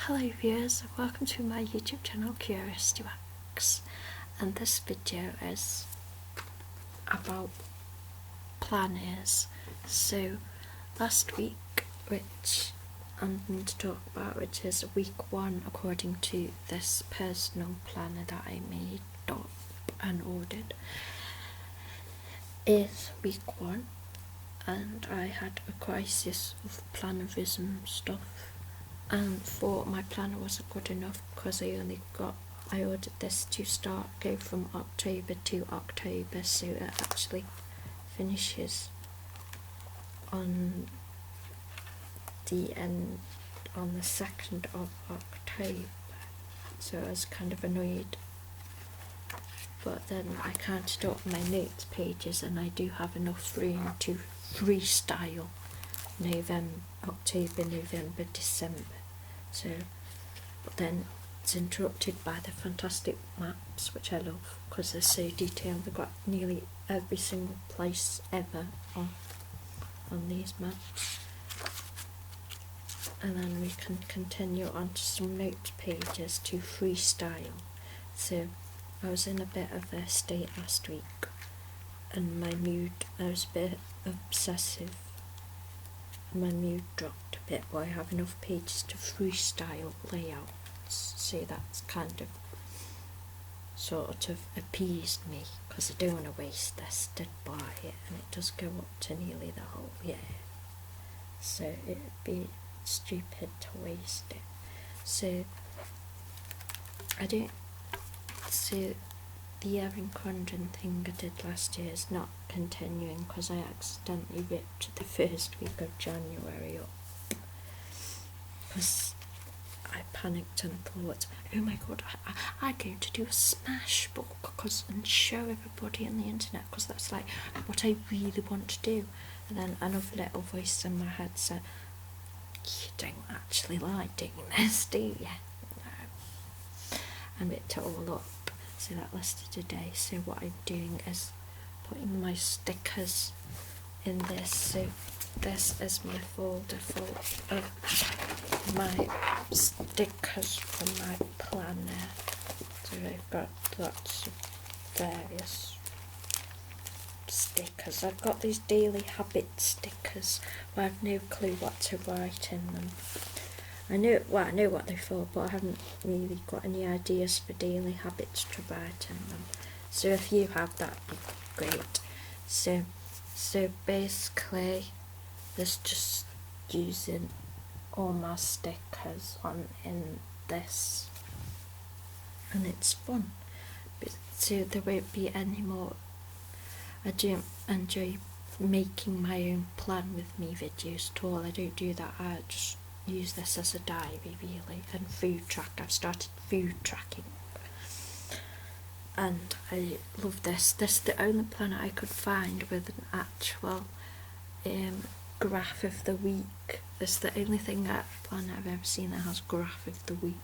Hello viewers, welcome to my YouTube channel Curious to Wax, and this video is about planners. So last week, which I'm going to talk about, which is week 1 according to this personal planner that I made up and ordered, is week 1, and I had a crisis of plannerism stuff and thought my planner wasn't good enough because I ordered this to go from October to October, so it actually finishes on the 2nd of October, so I was kind of annoyed. But then I counted up my notes pages and I do have enough room to freestyle October, November, December. So, but then it's interrupted by the fantastic maps, which I love because they're so detailed. They've got nearly every single place ever on these maps. And then we can continue on to some notes pages to freestyle. So I was in a bit of a state last week, and I was a bit obsessive. My mood dropped a bit, but I have enough pages to freestyle layouts, so that's kind of sort of appeased me, because I don't want to waste this, did buy it, and it does go up to nearly the whole year, so it would be stupid to waste it. So the Erin Condon thing I did last year is not continuing because I accidentally ripped the first week of January up because I panicked and thought, oh my god, I'm going to do a smash book and show everybody on the internet, because that's like what I really want to do. And then another little voice in my head said, you don't actually like doing this, do you? No. And ripped it all up. So that lasted a day. So what I'm doing is putting my stickers in this. So this is my folder full of my stickers from my planner. So I've got lots of various stickers. I've got these daily habit stickers where I've no clue what to write in them. I know what they're for, but I haven't really got any ideas for daily habits to write in them. So if you have, that'd be great. So basically, it's just using all my stickers in this, and it's fun. So there won't be any more. I don't enjoy making my own plan with me videos at all. I don't do that. I just use this as a diary really, and food track. I've started food tracking and I love this. This is the only planner I could find with an actual graph of the week. This is the only planner I've ever seen that has graph of the week.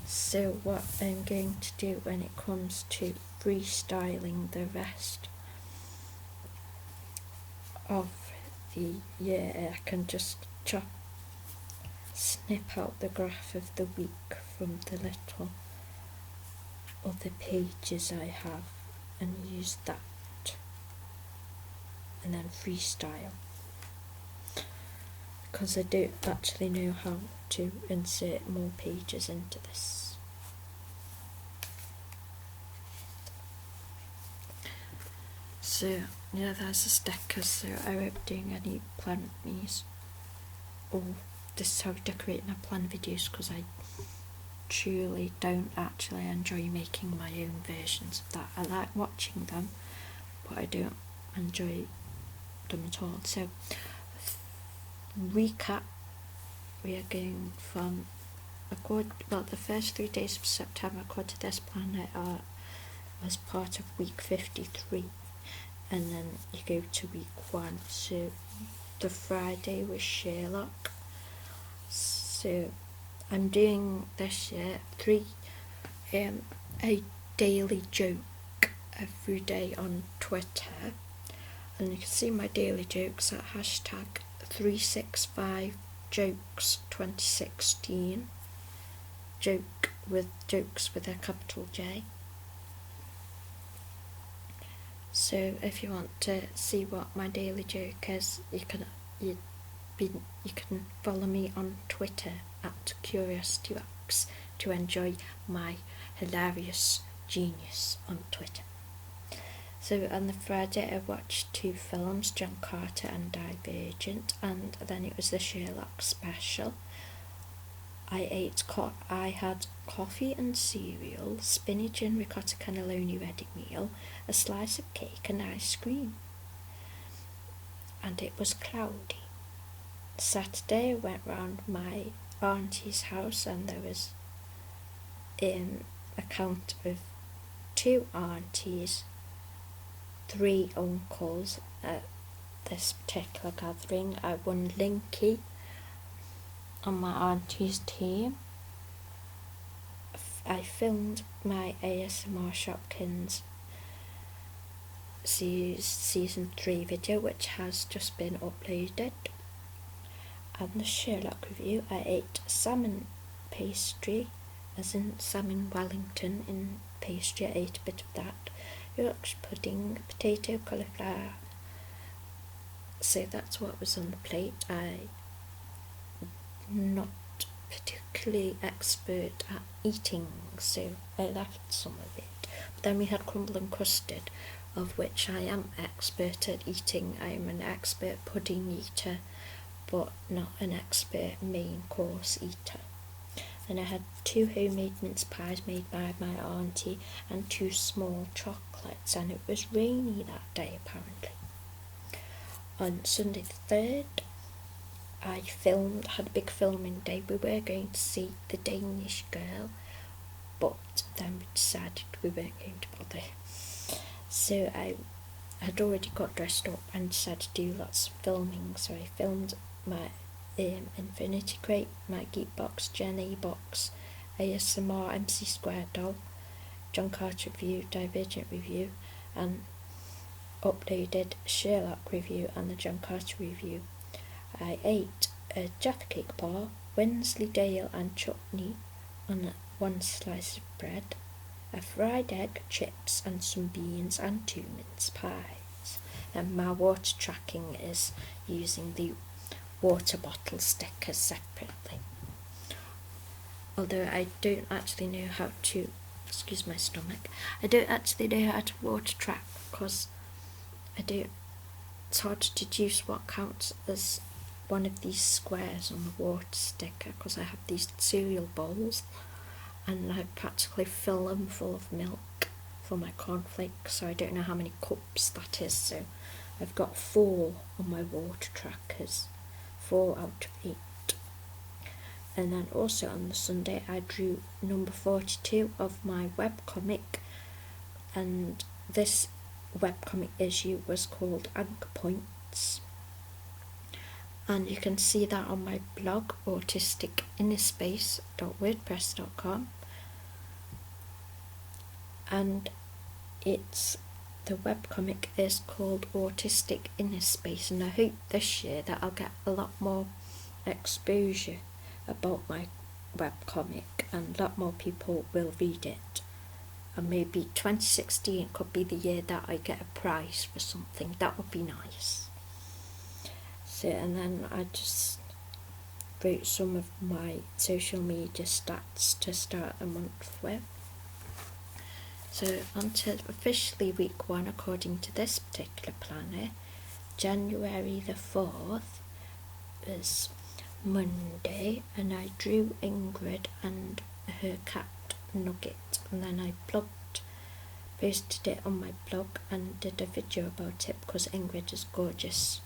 So what I'm going to do when it comes to freestyling the rest of the year, I can just snip out the graph of the week from the little other pages I have and use that, and then freestyle, because I don't actually know how to insert more pages into this. So yeah, there's the stickers. So I won't be doing any plan these, or this is how I decorate my plan videos, because I truly don't actually enjoy making my own versions of that. I like watching them, but I don't enjoy them at all. So recap, we are going from the first 3 days of September according to this planner as part of week 53, and then you go to week 1. So the Friday was Sherlock. So I'm doing this year a daily joke every day on Twitter, and you can see my daily jokes at hashtag 365 Jokes 2016. Jokes with a capital J. So if you want to see what my daily joke is, you can follow me on Twitter at CuriosityRocks to enjoy my hilarious genius on Twitter. So on the Friday I watched 2 films, John Carter and Divergent, and then it was the Sherlock special. I had coffee and cereal, spinach and ricotta cannelloni ready meal, a slice of cake and ice cream. And it was cloudy. Saturday I went round my auntie's house and there was a count of 2 aunties, 3 uncles at this particular gathering. I won Linky on my auntie's team. I filmed my ASMR Shopkins season 3 video, which has just been uploaded. And the Sherlock review, I ate salmon pastry, as in salmon Wellington in pastry. I ate a bit of that. Yorkshire pudding, potato, cauliflower. So that's what was on the plate. I'm not particularly expert at eating, so I left some of it. But then we had crumble and custard, of which I am expert at eating. I am an expert pudding eater, but not an expert main course eater. Then I had 2 homemade mince pies made by my auntie and 2 small chocolates, and it was rainy that day apparently. On Sunday the 3rd, I had a big filming day. We were going to see The Danish Girl, but then we decided we weren't going to bother. So I had already got dressed up and decided to do lots of filming. So I filmed my Infinity Crate, my Geek Box, Jenny Box, ASMR, MC Square Doll, John Carter review, Divergent review, and uploaded Sherlock review and the John Carter review. I ate a Jaffa Cake bar, Wensleydale and chutney on 1 slice of bread, a fried egg, chips and some beans and 2 mince pies. And my water tracking is using the water bottle stickers separately. Although I don't actually know how to, excuse my stomach, I don't actually know how to water track because it's hard to deduce what counts as one of these squares on the water sticker, because I have these cereal bowls and I practically fill them full of milk for my cornflakes, so I don't know how many cups that is. So I've got 4 on my water trackers, 4 out of 8. And then also on the Sunday I drew number 42 of my webcomic, and this webcomic issue was called Anchor Points, and you can see that on my blog autisticinnerspace.wordpress.com, and the webcomic is called Autistic Inner Space, and I hope this year that I'll get a lot more exposure about my webcomic and a lot more people will read it, and maybe 2016 could be the year that I get a prize for something. That would be nice. So, and then I just wrote some of my social media stats to start the month with. So on to officially week 1 according to this particular planner. January the 4th is Monday, and I drew Ingrid and her cat Nugget, and then I posted it on my blog and did a video about it because Ingrid is gorgeous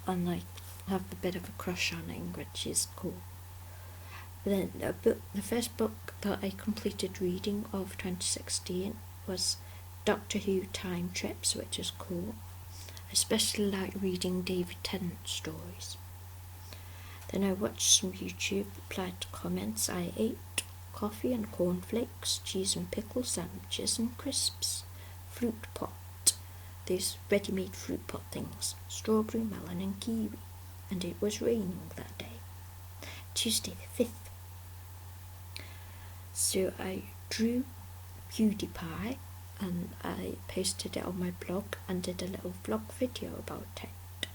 and I have a bit of a crush on Ingrid, she's cool. Then the first book that I completed reading of 2016 was Doctor Who Time Trips, which is cool. I especially like reading David Tennant stories. Then I watched some YouTube, replied to comments. I ate coffee and cornflakes, cheese and pickle sandwiches and crisps, fruit pot, these ready-made fruit pot things, strawberry, melon and kiwi, and it was raining that day. Tuesday the 5th. So I drew PewDiePie and I posted it on my blog and did a little vlog video about it.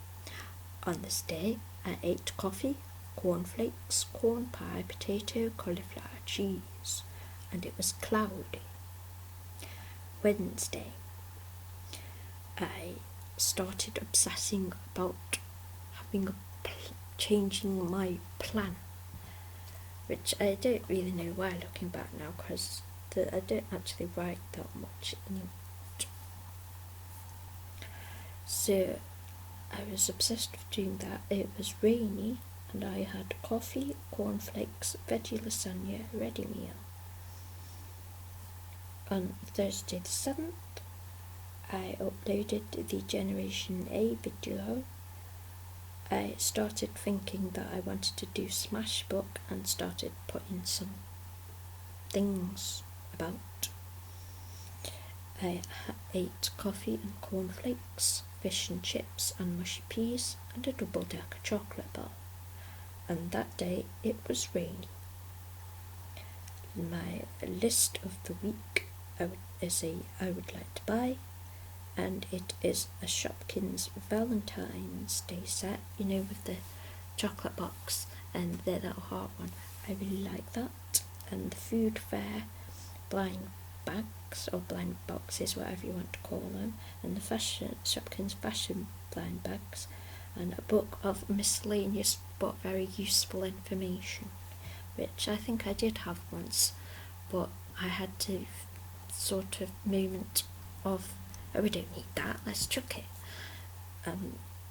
On this day I ate coffee, cornflakes, corn pie, potato, cauliflower, cheese, and it was cloudy. Wednesday I started obsessing about changing my plan, which I don't really know why looking back now, because I don't actually write that much anymore. So I was obsessed with doing that. It was rainy and I had coffee, cornflakes, veggie lasagna, ready meal. On Thursday the 7th, I uploaded the Generation A video. I started thinking that I wanted to do Smashbook and started putting some things about. I ate coffee and cornflakes, fish and chips and mushy peas, and a double-decker chocolate bar. And that day it was rainy. My list of the week is I would like to buy, and it is a Shopkins Valentine's Day set, you know, with the chocolate box and the little heart one. I really like that. And the Food Fair blind bags or blind boxes, whatever you want to call them, and the Shopkins fashion blind bags, and a book of miscellaneous but very useful information, which I think I did have once, but I had to sort of moment of, oh, we don't need that, let's chuck it.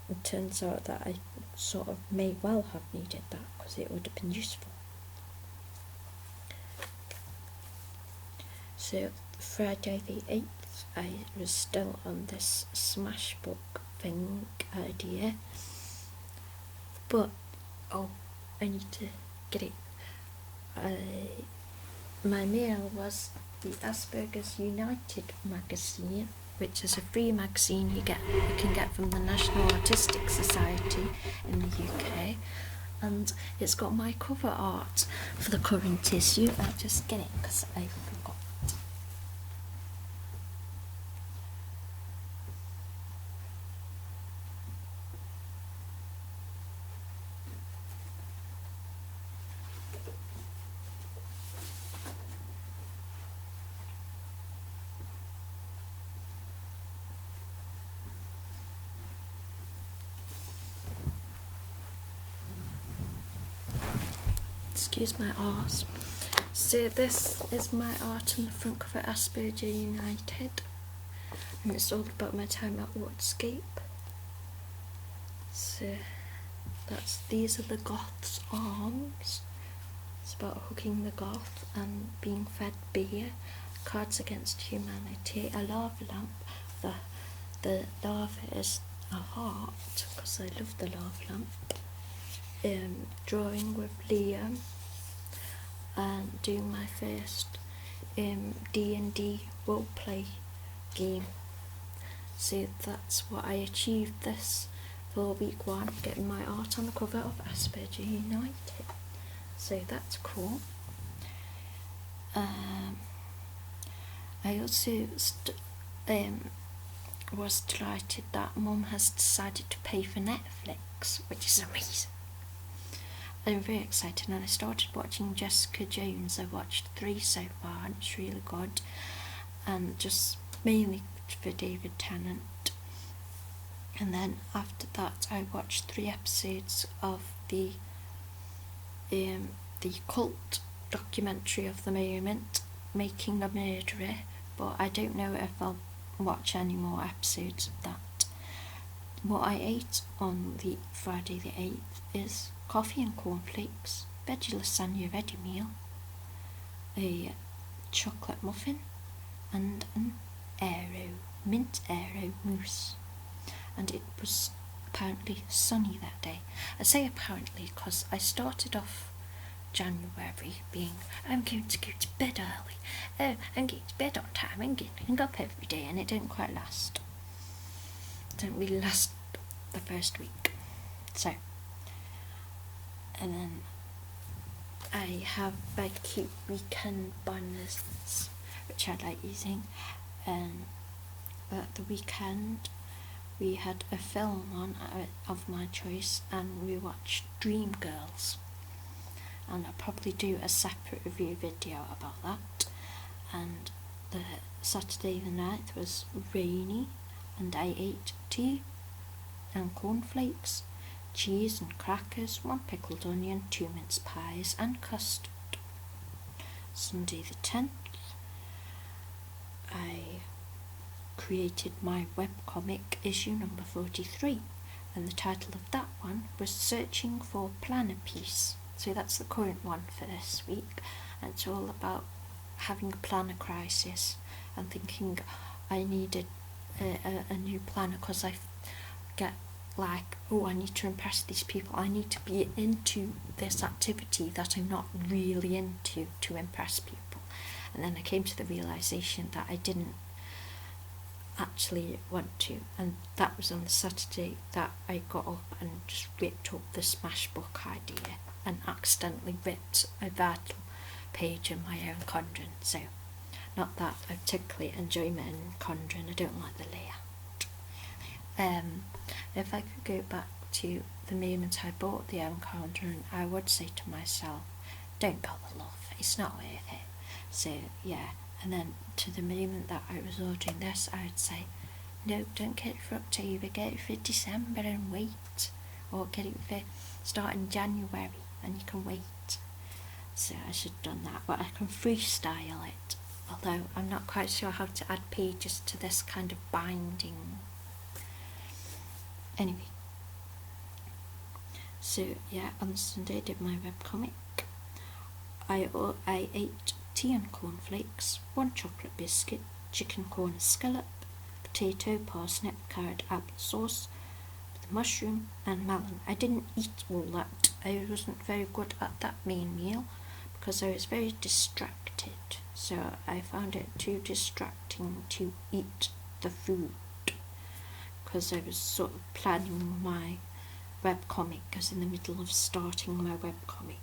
It turns out that I sort of may well have needed that because it would have been useful. So Friday the 8th, I was still on this Smashbook thing idea, but I need to get it. My meal was the Asperger's United magazine, which is a free magazine you can get from the National Autistic Society in the UK, and it's got my cover art for the current issue. I'll just get it because I forgot. Excuse my arse. So this is my art on the front cover, Asperger United, and it's all about my time at Waterscape. So these are the goth's arms. It's about hugging the goth and being fed beer. Cards Against Humanity, a lava lamp. The lava is a heart because I love the lava lamp. Drawing with Liam and doing my first D&D roleplay game. So that's what I achieved this for week 1, getting my art on the cover of Asperger United. So that's cool. I also was delighted that Mum has decided to pay for Netflix, which is amazing. I'm very excited, and I started watching Jessica Jones. I watched 3 so far and it's really good, and just mainly for David Tennant. And then after that I watched 3 episodes of the cult documentary of the moment, Making a Murderer, but I don't know if I'll watch any more episodes of that. What I ate on the Friday the 8th is coffee and cornflakes, veggie lasagna ready meal, a chocolate muffin, and an mint Aero mousse. And it was apparently sunny that day. I say apparently because I started off January being, I'm going to go to bed early, I'm going to bed on time, I'm getting up every day, and it didn't quite last. It didn't really last the first week. So, and then I have very cute weekend banners which I like using. At the weekend we had a film on of my choice, and we watched Dreamgirls, and I'll probably do a separate review video about that. And the Saturday the night was rainy, and I ate tea and cornflakes, cheese and crackers, 1 pickled onion, 2 mince pies and custard. Sunday the 10th, I created my webcomic issue number 43, and the title of that one was Searching for Planner Piece. So that's the current one for this week, and it's all about having a planner crisis and thinking I needed a new planner because I get like, oh, I need to impress these people, I need to be into this activity that I'm not really into to impress people. And then I came to the realisation that I didn't actually want to, and that was on the Saturday that I got up and just ripped up the Smashbook idea and accidentally ripped a vital page in my own Condren. So not that I particularly enjoy my own Condren, I don't like the layout. If I could go back to the moment I bought the own Condren, I would say to myself, don't bother, love, it's not worth it. So yeah, and then to the moment that I was ordering this, I would say, no, don't get it for October, get it for December and wait, or get it for starting January and you can wait. So I should have done that, but I can freestyle it, although I'm not quite sure how to add pages to this kind of binding. Anyway, so yeah, on Sunday I did my webcomic. I ate tea and cornflakes, 1 chocolate biscuit, chicken corn scallop, potato, parsnip, carrot, apple sauce, with mushroom and melon. I didn't eat all that. I wasn't very good at that main meal because I was very distracted. So I found it too distracting to eat the food because I was sort of planning my webcomic. I was in the middle of starting my webcomic.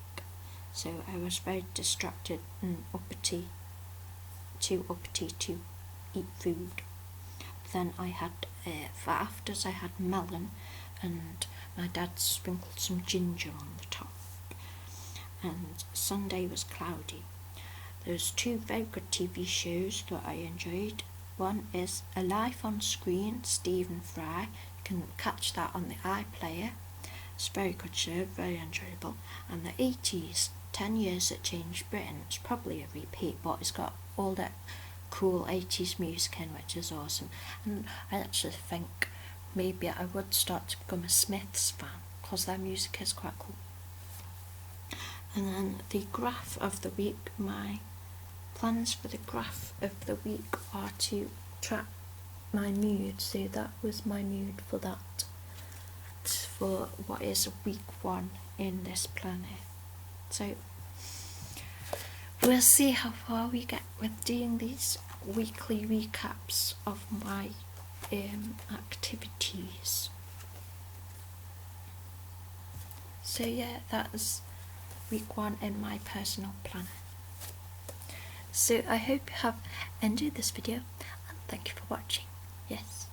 So I was very distracted and too uppity to eat food. Then I had, for afters I had melon, and my dad sprinkled some ginger on the top. And Sunday was cloudy. There's 2 very good TV shows that I enjoyed. One is A Life on Screen, Stephen Fry. You can catch that on the iPlayer. It's a very good show, very enjoyable. And the 80s, 10 Years That Changed Britain. It's probably a repeat, but it's got all that cool 80s music in, which is awesome. And I actually think maybe I would start to become a Smiths fan because their music is quite cool. And then the graph of the week, my plans for the graph of the week are to track my mood. So that was my mood for that, for what is week 1 in this planner. So we'll see how far we get with doing these weekly recaps of my activities. So yeah, that is week 1 in my personal planner. So I hope you have enjoyed this video, and thank you for watching. Yes.